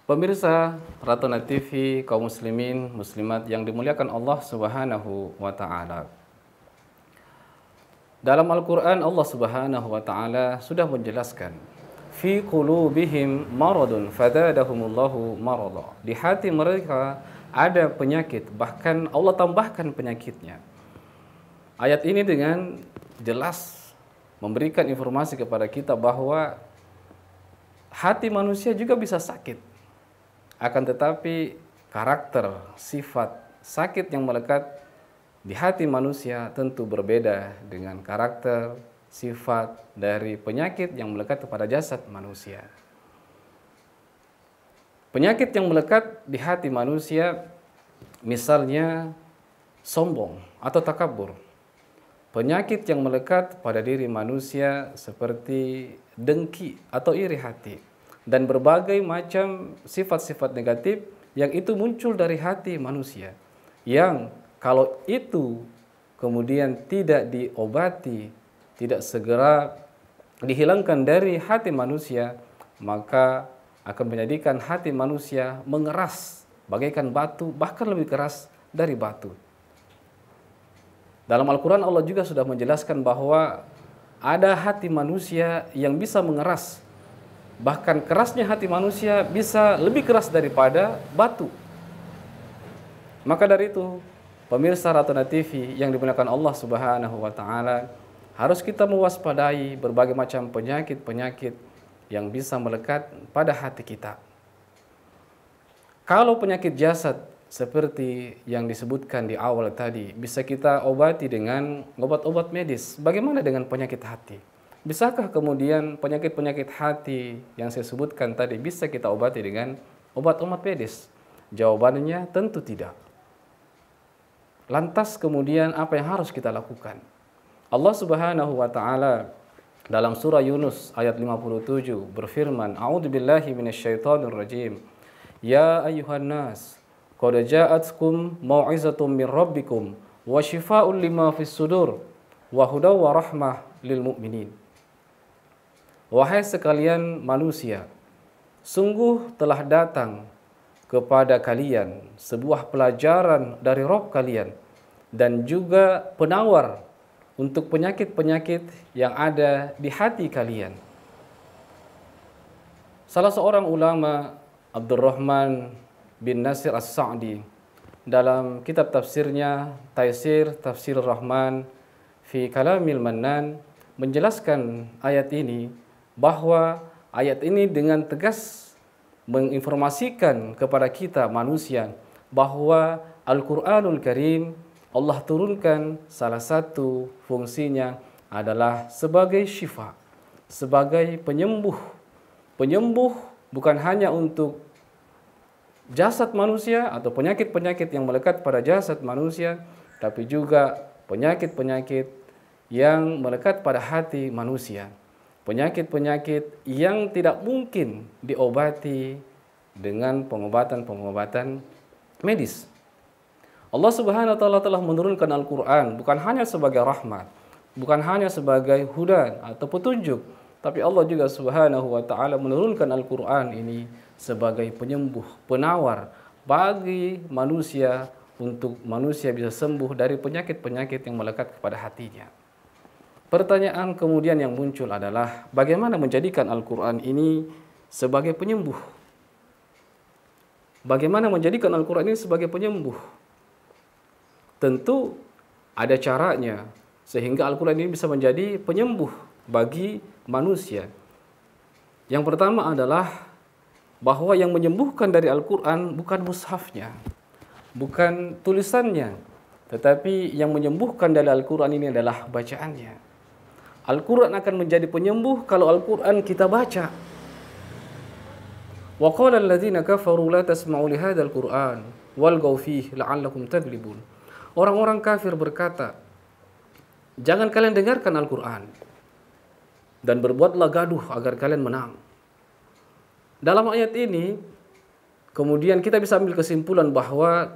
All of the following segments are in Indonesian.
Pemirsa Ratuna TV, kaum muslimin, muslimat yang dimuliakan Allah Subhanahu wa taala. Dalam Al-Qur'an Allah Subhanahu wa taala sudah menjelaskan, fi qulubihim maradun fadadahumullahu marada. Di hati mereka ada penyakit, bahkan Allah tambahkan penyakitnya. Ayat ini dengan jelas memberikan informasi kepada kita bahwa hati manusia juga bisa sakit. Akan tetapi karakter, sifat sakit yang melekat di hati manusia tentu berbeda dengan karakter, sifat dari penyakit yang melekat kepada jasad manusia. Penyakit yang melekat di hati manusia misalnya sombong atau takabur. Penyakit yang melekat pada diri manusia seperti dengki atau iri hati. Dan berbagai macam sifat-sifat negatif yang itu muncul dari hati manusia. Yang kalau itu kemudian tidak diobati, tidak segera dihilangkan dari hati manusia, maka akan menjadikan hati manusia mengeras bagaikan batu, bahkan lebih keras dari batu. Dalam Al-Quran Allah juga sudah menjelaskan bahwa ada hati manusia yang bisa mengeras. Bahkan kerasnya hati manusia bisa lebih keras daripada batu. Maka dari itu, pemirsa Ratuna TV yang dimuliakan Allah Subhanahu wa taala, harus kita mewaspadai berbagai macam penyakit-penyakit yang bisa melekat pada hati kita. Kalau penyakit jasad seperti yang disebutkan di awal tadi, bisa kita obati dengan obat-obat medis. Bagaimana dengan penyakit hati? Bisakah kemudian penyakit-penyakit hati yang saya sebutkan tadi bisa kita obati dengan obat-obat medis? Jawabannya tentu tidak. Lantas kemudian apa yang harus kita lakukan? Allah Subhanahu wa taala dalam surah Yunus ayat 57 berfirman, A'udzubillahi minasyaitonir rajim. Ya ayyuhan nas, qad ja'atkum mau'izatum min rabbikum wa syifaa'un lima fis sudur wa hudaw wa rahmah lil mu'minin. Wahai sekalian manusia, sungguh telah datang kepada kalian sebuah pelajaran dari Rabb kalian dan juga penawar untuk penyakit-penyakit yang ada di hati kalian. Salah seorang ulama, Abdurrahman bin Nasir As-Sa'di, dalam kitab tafsirnya Tafsir Rahman fi Kalamil Mannan menjelaskan ayat ini, bahwa ayat ini dengan tegas menginformasikan kepada kita manusia bahwa Al-Quranul Karim Allah turunkan salah satu fungsinya adalah sebagai syifa, sebagai penyembuh. Penyembuh bukan hanya untuk jasad manusia atau penyakit-penyakit yang melekat pada jasad manusia, tapi juga penyakit-penyakit yang melekat pada hati manusia. Penyakit-penyakit yang tidak mungkin diobati dengan pengobatan-pengobatan medis. Allah Subhanahu wa taala telah menurunkan Al-Qur'an bukan hanya sebagai rahmat, bukan hanya sebagai hudan atau petunjuk, tapi Allah juga Subhanahu wa taala menurunkan Al-Qur'an ini sebagai penyembuh, penawar bagi manusia untuk manusia bisa sembuh dari penyakit-penyakit yang melekat kepada hatinya. Pertanyaan kemudian yang muncul adalah bagaimana menjadikan Al-Quran ini sebagai penyembuh? Bagaimana menjadikan Al-Quran ini sebagai penyembuh? Tentu ada caranya sehingga Al-Quran ini bisa menjadi penyembuh bagi manusia. Yang pertama adalah bahwa yang menyembuhkan dari Al-Quran bukan mushafnya, bukan tulisannya, tetapi yang menyembuhkan dari Al-Quran ini adalah bacaannya. Al-Quran akan menjadi penyembuh kalau Al-Quran kita baca. Wa qala alladziina kafaru la tasma'u li hadzal Qur'an walghaw fihi la'allakum taghlibun. Orang-orang kafir berkata, jangan kalian dengarkan Al-Quran dan berbuatlah gaduh agar kalian menang. Dalam ayat ini kemudian kita bisa ambil kesimpulan bahwa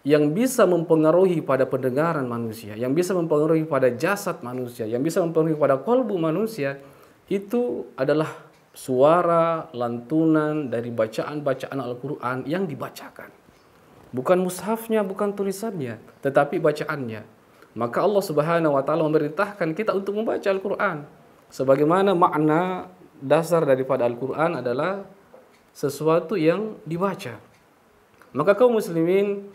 yang bisa mempengaruhi pada pendengaran manusia, yang bisa mempengaruhi pada jasad manusia, yang bisa mempengaruhi pada kolbu manusia, itu adalah suara lantunan dari bacaan-bacaan Al-Quran yang dibacakan. Bukan mushafnya, bukan tulisannya, tetapi bacaannya. Maka Allah Subhanahu wa taala memerintahkan kita untuk membaca Al-Quran. Sebagaimana makna dasar daripada Al-Quran adalah sesuatu yang dibaca. Maka kaum muslimin,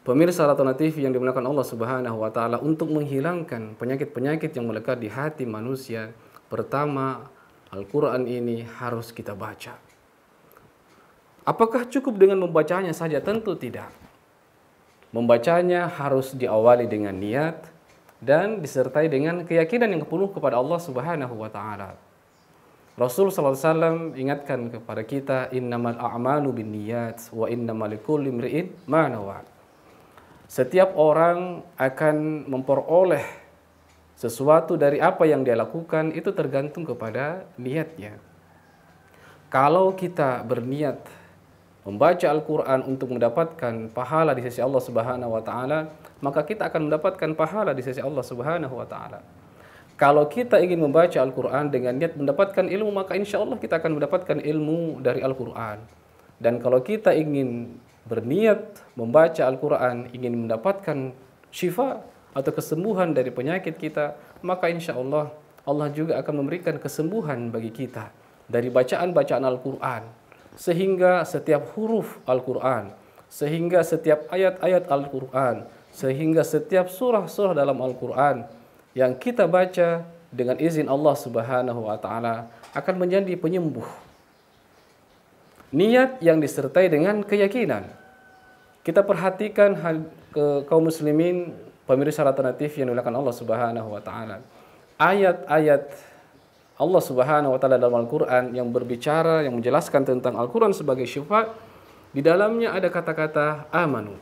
pemirsa Ratona TV yang dimuliakan Allah Subhanahu wa taala, untuk menghilangkan penyakit-penyakit yang melekat di hati manusia, pertama, Al-Quran ini harus kita baca. Apakah cukup dengan membacanya saja? Tentu tidak. Membacanya harus diawali dengan niat dan disertai dengan keyakinan yang penuh kepada Allah Subhanahu wa taala. Rasul sallallahu alaihi wasallam ingatkan kepada kita, innamal a'malu binniyat wa innamal likulli imri'in ma nawa. Setiap orang akan memperoleh sesuatu dari apa yang dia lakukan, itu tergantung kepada niatnya. Kalau kita berniat membaca Al-Quran untuk mendapatkan pahala di sisi Allah Subhanahu wa taala, maka kita akan mendapatkan pahala di sisi Allah Subhanahu wa taala. Kalau kita ingin membaca Al-Quran dengan niat mendapatkan ilmu, maka insya Allah kita akan mendapatkan ilmu dari Al-Quran. Dan kalau kita ingin berniat membaca Al-Quran, ingin mendapatkan syifa atau kesembuhan dari penyakit kita, maka insya Allah Allah juga akan memberikan kesembuhan bagi kita dari bacaan-bacaan Al-Quran, sehingga setiap huruf Al-Quran, sehingga setiap ayat-ayat Al-Quran, sehingga setiap surah-surah dalam Al-Quran yang kita baca dengan izin Allah Subhanahu wa taala akan menjadi penyembuh. Niat yang disertai dengan keyakinan. Kita perhatikan kaum muslimin, pemirsa Ratona TV yang dimuliakan Allah Subhanahu wa taala. Ayat-ayat Allah Subhanahu wa taala dalam Al-Quran yang berbicara, yang menjelaskan tentang Al-Quran sebagai syifa, di dalamnya ada kata-kata amanu.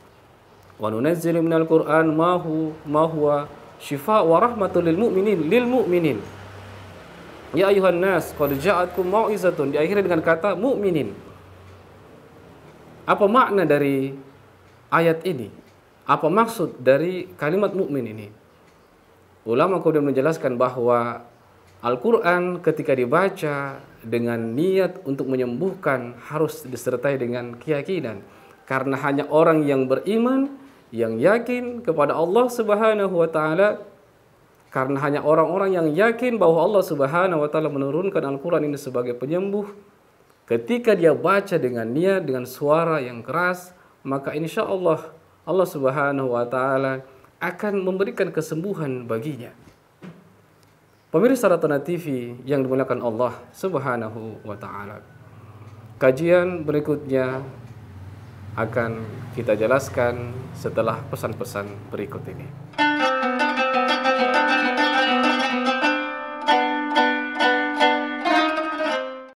Wa nunazzilu minal Qur'an ma huwa syifa wa rahmatul lil mu'minin. Ya ayuhan nas qad ja'atkum mau'izatun, diakhiri dengan kata mu'minin. Apa makna dari ayat ini? Apa maksud dari kalimat mukmin ini? Ulama kemudian menjelaskan bahwa Al-Quran ketika dibaca dengan niat untuk menyembuhkan harus disertai dengan keyakinan. Karena hanya orang yang beriman, yang yakin kepada Allah Subhanahu wa taala, karena hanya orang-orang yang yakin bahwa Allah Subhanahu wa taala menurunkan Al-Quran ini sebagai penyembuh, ketika dia baca dengan niat, dengan suara yang keras, maka insya Allah Allah Subhanahu wa taala akan memberikan kesembuhan baginya. Pemirsa Ratona TV yang dimuliakan Allah Subhanahu wa taala, kajian berikutnya akan kita jelaskan setelah pesan-pesan berikut ini.